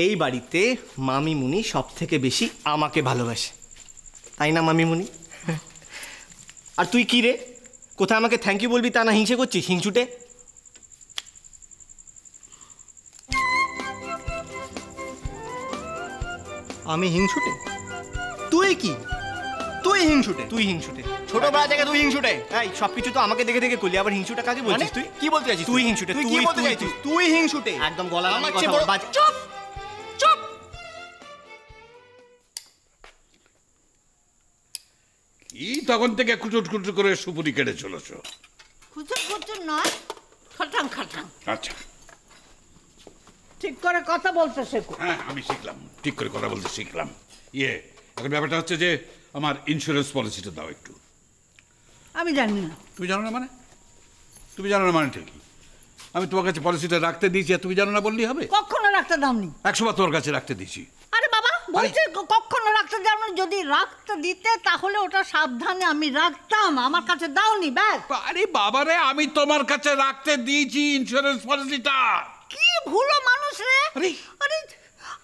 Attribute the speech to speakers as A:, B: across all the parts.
A: এই বাড়িতে মামিমুনি সব থেকে বেশি আমাকে ভালোবাসে, তাই না মামিমুনি? আর তুই কি রে, কোথায় আমাকে থ্যাংক ইউ বলবি তা না হিংসে করছিস হিংসুটে?
B: আমি হিংসুটে? তুই কি? তুই হিংসুটে?
A: তুই হিংসুটে, ছোটবেলা থেকে তুই হিংসুটে। এই সবকিছু তো আমাকে দেখে দেখে করলি, আবার হিংসুটা কাকে বলছিস তুই?
B: কি বলতে চাইছিস?
A: তুই হিংসুটে,
B: তুই কি বলতে চাইছিস? তুই হিংসুটে
A: একদম গলা
B: আমার
A: কথা
B: চেয়ে
A: বল,
B: বড়-
A: বাজে।
B: চুপ চুপ।
C: কি তখন থেকে কুচুট কুচুট করে সুপুরি কেটে চলেছ?
D: খুচুর খুচুর নয়, খাটাং খাটাং।
C: আচ্ছা,
D: ঠিক করে কথা বলতে শেখো।
C: হ্যাঁ আমি শিখলাম, ঠিক করে কথা বলতে শিখলাম। এখন ব্যাপারটা হচ্ছে যে আমার ইন্স্যুরেন্স পলিসিটা দাও একটু।
D: আমি জানি না।
C: তুমি জানো না মানে? তুমি জানো না মানে ঠিকই। আমি তোমার কাছে পলিসিটা রাখতে দিয়েছি আর তুমি জানো না বললেই হবে?
D: কখনো রাখতে দাওনি।
C: 100 বার তোমার কাছে রাখতে দিয়েছি।
D: আরে বাবা বলছে কখনো রাখতে দাওনি। যদি রাখতে দিতে তাহলে ওটা সাবধানে আমি রাখতাম, আমার কাছে দাওনি। ব্যাস।
C: আরে বাবারে, আমি তোমার কাছে রাখতে দিয়েছি ইন্স্যুরেন্স পলিসিটা।
D: কি ভুলো মানুষ রে।
C: আরে
D: আরে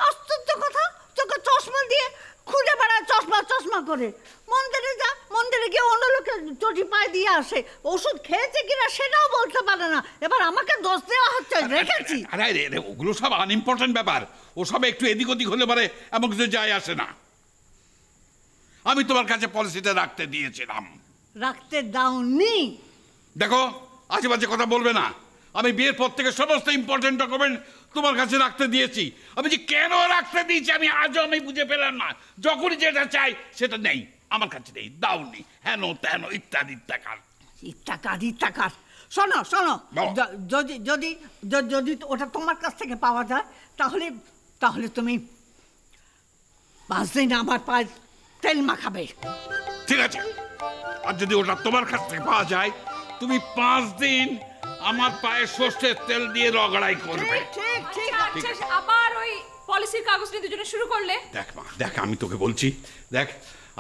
D: আশ্চর্য কথা, চোখে চশমা দিয়ে খুঁজে বেড়ায় চশমা চশমা করে। মন্দিরে যা, মন্দিরে গিয়ে অন্য লোকের চটি পায়ে দিয়ে আসে। ওষুধ খেয়েছে কিনা সেটাও বলতে পারে না, এবার আমাকে দোষ দেওয়া হচ্ছে। রেখেছি।
C: আরে ওগুলো সব আনইম্পর্টেন্ট ব্যাপার, ও সব একটু এদিক ওদিক হলে পারে এমন কিছু যায় আসে না। আমি তোমার কাছে পলিসিটা রাখতে দিয়েছিলাম।
D: রাখতে দাওনি?
C: দেখো, আজে বাজে কথা বলবে না। আমি বিয়ের পর থেকে সমস্ত ইম্পর্টেন্ট ডকুমেন্ট তোমার কাছে রাখতে দিয়েছি। আমি যে কেন রাখতে দিয়েছি আমি আজও বুঝে পেলাম না। যখনই যেটা চাই সেটা নেই, আমার কাছে নেই, দাওনি, হেন তেন ইত্যাদি ইত্যাকার
D: ইত্যাকার ইত্যাকার। শোনো শোনো, যদি যদি যদি ওটা তোমার কাছ থেকে পাওয়া যায় তাহলে তাহলে তুমি 5 দিন আমার পায়ে তেল মাখাবে।
C: ঠিক আছে, আর যদি ওটা তোমার কাছ থেকে পাওয়া যায় তুমি 5 দিন আমার পায়ে সর্ষের তেল দিয়ে রগড়াই করবে।
D: ঠিক ঠিক।
E: আচ্ছা, আবার ওই পলিসির কাগজ নিয়ে দুজনে শুরু করলে?
C: দেখ মা, দেখ আমি তোকে বলছি, দেখ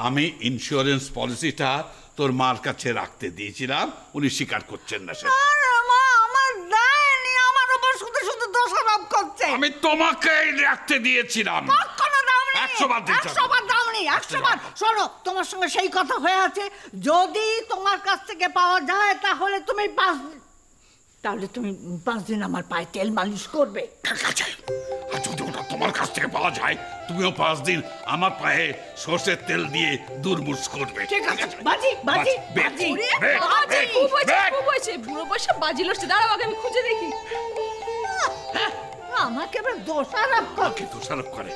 C: আমি ইন্স্যুরেন্স পলিসিটা তোর মার কাছে রাখতে দিয়েছিলাম, উনি স্বীকার করছেন না সেটা।
D: আরে মা, আমার দেয়নি, আমার উপর শুধু শুধু দোষারোপ করছে।
C: আমি তোমাকে রাখতে দিয়েছিলাম।
D: কখনো দাওনি।
C: 100 বার দিয়েছি।
D: 100 বার দাওনি, 100 বার। শোনো, তোমার সঙ্গে সেই কথা হয়ে আছে, যদি তোমার কাছ থেকে পাওয়া যায় তাহলে তুমি 5 দিন আমার পায়ে তেল মালিশ করবে।
C: ঠিক আছে, আর যদি ওটা তোমার কাছ থেকে পাওয়া যায় তুমিও 5 দিন আমার পায়ে সর্ষের তেল দিয়ে দুর্মুষ করবে।
D: ঠিক আছে, বাজি বাজি বাজি।
E: খুব হয়েছে, বুড়ো বয়সে বাজি লড়ছে। দাঁড়াও আগে আমি খুঁজে দেখি।
D: আমাকে এবার দোষারোপ করে।
C: কি দোষারোপ করে?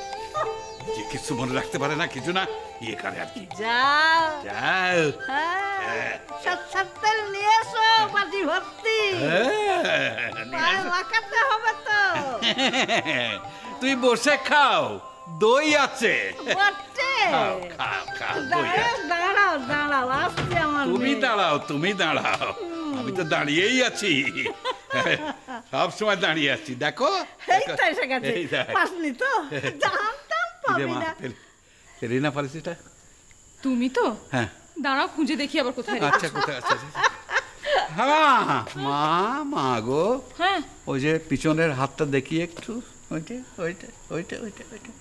C: যে কিছু মনে রাখতে পারে না, কিছু না ইয়ে করে আর কি।
D: যাও
C: যাও,
D: হ্যাঁ, সর্ষের তেল নিয়ে এসো, বাজি ভর্তি। পায়ে মাখাতে হবে তো।
C: তুই বসে খাও, দই আছে।
D: বটে।
C: খাও খাও খাও, দই আছে।
D: দাঁড়াও দাঁড়াও, আসছে আমার
C: তুমি
D: মেয়ে।
C: দাঁড়াও, তুমি দাঁড়াও, আমি তো দাঁড়িয়েই আছি, সব সময় দাঁড়িয়ে আছি। দেখো
D: এই তো এসে গেছে। পাসনি তো? জানতাম পাবি না।
C: রিনা পলিসিটা
E: তুমি তো?
C: হ্যাঁ।
E: দাঁড়াও খুঁজে দেখি আবার কোথায়।
C: আচ্ছা, কোথায় আছে? হ্যাঁ মা, মা গো,
E: হ্যাঁ
C: ওই যে পিছনের হাতটা দেখি একটু, ওইটা ওইটা ওইটা ওইটা ওইটা।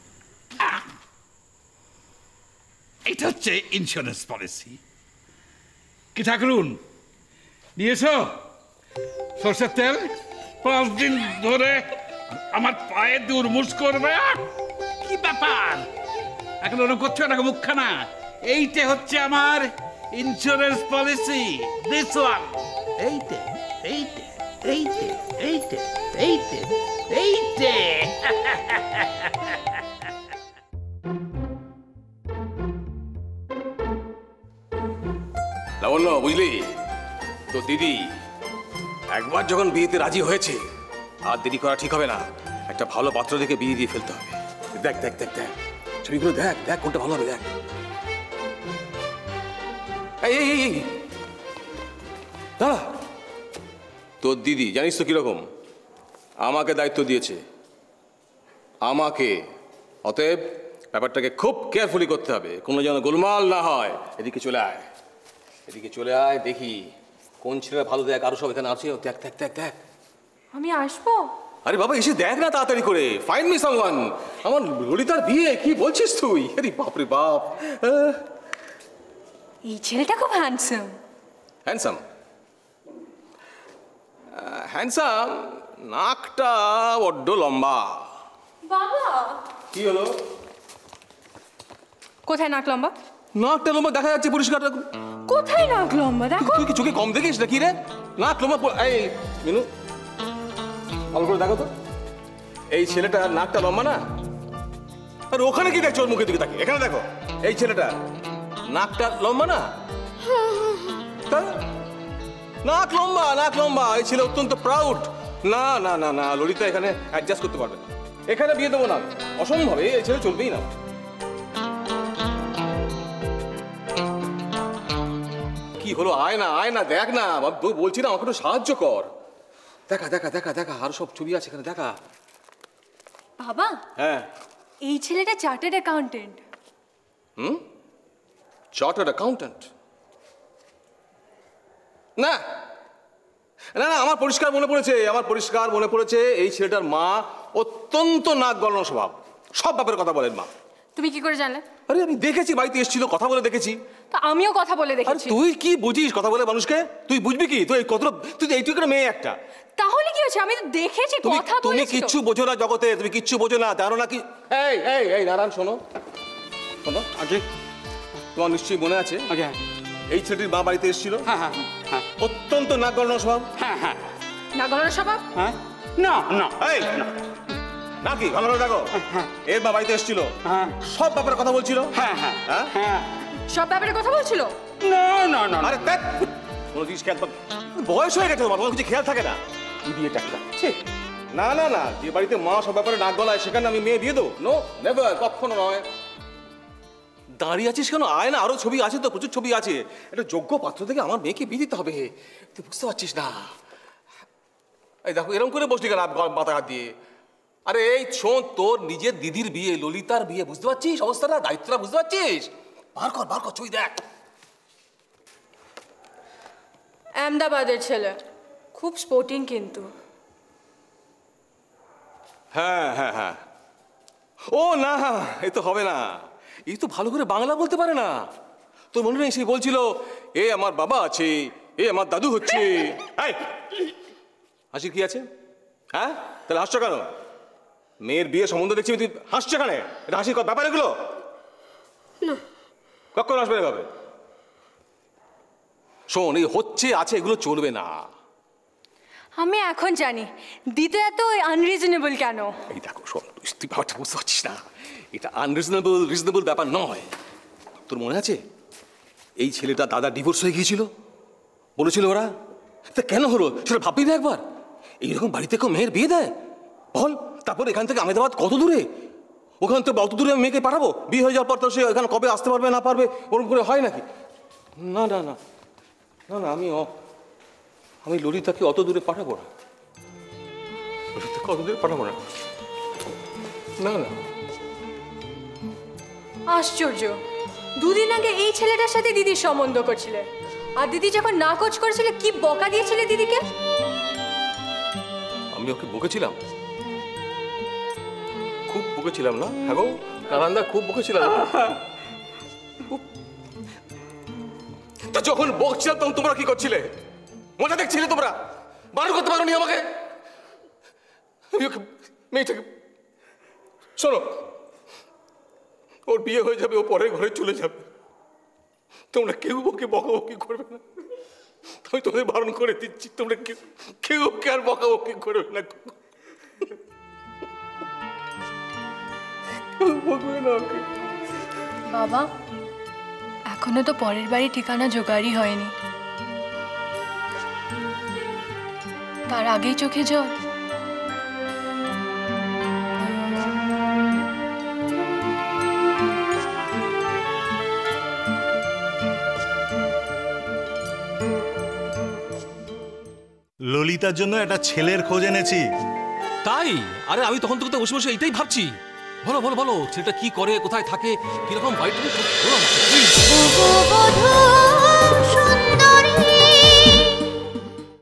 C: এটা হচ্ছে ইন্স্যুরেন্স পলিসি। কি ঠাকুরুন, নিয়েছো সর্ষের তেল? 5 দিন ধরে আমার পায়ে দুর্মুষ করবে। কি ব্যাপার এখন ওরকম করছো না মুখখানা? এইটা হচ্ছে আমার ইন্স্যুরেন্স পলিসি, দিস ওয়ান। এইটা এইটা এইটা এইটা এইটা এইটা।
F: লাবণ্য, বুঝলি তো দিদি একবার যখন বিয়েতে রাজি হয়েছে আর দেরি করা ঠিক হবে না। একটা ভালো পাত্র দেখে বিয়ে দিয়ে ফেলতে হবে। দেখ দেখ দেখ দেখ ছবিগুলো, দেখ দেখ কোনটা ভালো হবে। দেখ এই এই এই দাঁড়া, তোর দিদি জানিস তো কিরকম? আমাকে দায়িত্ব দিয়েছে, আমাকে। অতএব ব্যাপারটাকে খুব কেয়ারফুলি করতে হবে, কোনো যেন গোলমাল না হয়। এদিকে চলে আয়, এদিকে চলে আয়, দেখি কোন ছেলেরা ভালো। দেখ আরো সব এখানে আছে, দেখ দেখ দেখ দেখ।
E: আমি আসবো?
F: আরে বাবা এসে দেখ না তাড়াতাড়ি করে, ফাইন্ড মি সামওয়ান। আমার ললিতার বিয়ে, কি বলছিস তুই? আরে বাপরে বাপ।
E: এই ছেলেটা খুব হ্যান্ডসাম।
F: হ্যান্ডসাম? হ্যান্ডসাম, নাকটা বড্ড লম্বা।
E: বাবা
F: কি হলো?
E: কোথায় নাক লম্বা?
F: নাকটা লম্বা দেখা যাচ্ছে পরিষ্কার।
E: কোথায় নাক লম্বা দেখো।
F: তুই কি চোখে কম দেখিস না কি রে? নাক লম্বা। এই মিনু, ভালো করে দেখো তো, এই ছেলেটা নাকটা লম্বা না? আর ওখানে কি দেখছো? ওর মুখের দিকে তাকে, এখানে দেখো, এই ছেলেটা নাকটা লম্বা না? তা? নাক লম্বা, নাক লম্বা। এই ছেলে অত্যন্ত প্রাউড। না না না না, ললিতা এখানে অ্যাডজাস্ট করতে পারবে না। এখানে বিয়ে দেবো না, অসম্ভব। এই ছেলে চলবেই না। কি হলো? আয় না, আয় না, দেখ না। বলছি না, আমাকে একটু সাহায্য কর। দেখা দেখা দেখা দেখা, আরো সব ছবি আছে এখানে, দেখা।
E: বাবা
F: হ্যাঁ,
E: এই ছেলেটা চার্টার্ড অ্যাকাউন্টেন্ট।
F: Chartered accountant? না না না, আমার পরিষ্কার মনে পড়েছে, আমার পরিষ্কার মনে পড়েছে। এই ছেলেটার মা অত্যন্ত নাক গলানো স্বভাব, সব ব্যাপারে কথা বলেন মা।
E: তুমি কি করে জানলে?
F: আরে আমি দেখেছি, বাড়িতে এসেছিল, কথা বলে দেখেছি।
E: তা আমিও কথা বলে
F: আরে
E: দেখেছি।
F: তুই কি বুঝিস কথা বলে মানুষকে? তুই বুঝবি কি? তুই কত, তুই এইটুকু একটা মেয়ে একটা।
E: তাহলে কি হচ্ছে? আমি তো দেখেছি, কথা বলেছি।
F: তুমি কিচ্ছু বোঝো না জগতে, তুমি কিচ্ছু বোঝো না, জানো না কি? এই এই এই নারায়ণ, শোনো শোনো,
B: আগে
F: তোমার নিশ্চয়ই মনে আছে
B: আগে
F: এই ছেলেটির মা বাড়িতে এসেছিল।
B: হ্যাঁ হ্যাঁ হ্যাঁ
F: অত্যন্ত নাক গলানো স্বভাব।
B: হ্যাঁ হ্যাঁ
E: না গলার স্বভাব?
B: হ্যাঁ। না না
F: এই নাকি ভালো করে দেখো, এর মা বাড়িতে এসেছিল,
B: হ্যাঁ
F: সব ব্যাপারে কথা বলছিল।
B: হ্যাঁ হ্যাঁ
F: হ্যাঁ
B: হ্যাঁ।
E: সব ব্যাপারে কথা বলছিল?
B: না না না।
F: আরে দেখ, কোনো জিনিস খেয়াল, বয়স হয়ে গেছে তোমার, তোমার কিছু খেয়াল থাকে না। তুই বিয়ে টাকা না না না, যে বাড়িতে মা সব ব্যাপারে নাক গলায় সেখানে আমি মেয়ে দিয়ে দেবো? নো নেভার, কখনো নয়। দাঁড়িয়ে আছিস কেন? আয় না, আরো ছবি আছে তো, প্রচুর ছবি আছে। একটা যোগ্য পাত্র থেকে আমার মেয়েকে বিয়ে দিতে হবে, তুই বুঝতে পারছিস না? এই দেখো এরকম করে বসলি কেন মাথা হাত দিয়ে? আরে এই শোন, তোর নিজের দিদির বিয়ে, ললিতার বিয়ে, বুঝতে পারছিস অবস্থাটা, দায়িত্বটা বুঝতে পারছিস? বার কর ছবি দেখ।
E: আহমেদাবাদের ছেলে, খুব স্পোর্টিং কিন্তু।
F: হ্যাঁ হ্যাঁ হ্যাঁ। ও না, এ তো হবে না, এই তো ভালো করে বাংলা বলতে পারে না। তোর মনে নেই সেই বলছিল, এ আমার বাবা আছে, এ আমার দাদু হচ্ছে। হাসির কি আছে? হ্যাঁ, তাহলে হাসছো কেন? মেয়ের বিয়ে সম্বন্ধ দেখছি, তুই হাসছো কেন? এটা হাসির ব্যাপার এগুলো? কখন আসবে এভাবে? শোন, এই হচ্ছে আছে, এগুলো চলবে না।
E: আমি এখন জানি দিতে এত আনরিজনেবল কেন।
F: এই দেখো শোন, তুই ব্যাপারটা বুঝতে পারছিস না, এটা রিজনেবল ব্যাপার নয়। তোর মনে আছে এই ছেলেটা দাদা ডিভোর্স হয়ে গিয়েছিল, বলেছিল ওরা, তা কেন হলো সেটা ভাববি না একবার? এইরকম বাড়িতে কেউ মেয়ের বিয়ে দেয় বল? তারপর এখান থেকে আহমেদাবাদ কত দূরে, ওখান থেকে অত দূরে আমি মেয়েকে পাঠাবো? বিয়ে হয়ে যাওয়ার পর তো সে এখানে কবে আসতে পারবে না পারবে, ওরকম করে হয় নাকি? না না না না না, আমি ললিতাকে অত দূরে পাঠাবো না, ললিতাকে অত দূরে পাঠাবো না। না না।
E: আশ্চর্য, দুদিন আগে এই ছেলেটার সাথে দিদির সম্বন্ধ করছিলে, আর দিদি যখন নাকচ করেছিল কি বকা দিয়েছিলে দিদিকে?
F: আমি ওকে বকেছিলাম, খুব বকেছিলাম না? হ্যাঁ গো নারায়ণদা, খুব বকেছিলাম। তো যখন বকছিলাম তখন তোমরা কি করছিলে? মজা দেখছিলে তোমরা? বারণ করতে পারোনি আমাকে? আমি ওকে, মেয়েটাকে, শোনো, ওর বিয়ে হয়ে যাবে, ও পরের ঘরে চলে যাবে, তোমরা কেউ ওকে বকাবকি করবে না, আমি তোদের বারণ করে দিচ্ছি। তোমরা কেউ ওকে আর বকাবকি করবে না।
E: বাবা, এখনো তো পরের বাড়ি ঠিকানা জোগাড়ই হয়নি, তার আগেই চোখে জল।
G: ললিতার জন্য একটা ছেলের খোঁজ এনেছি।
F: তাই? আরে আমি তখন থেকে বসে বসে এইটাই ভাবছি। বলো বলো বলো, ছেলেটা কি করে, কোথায় থাকে, কিরকম বাড়িটা?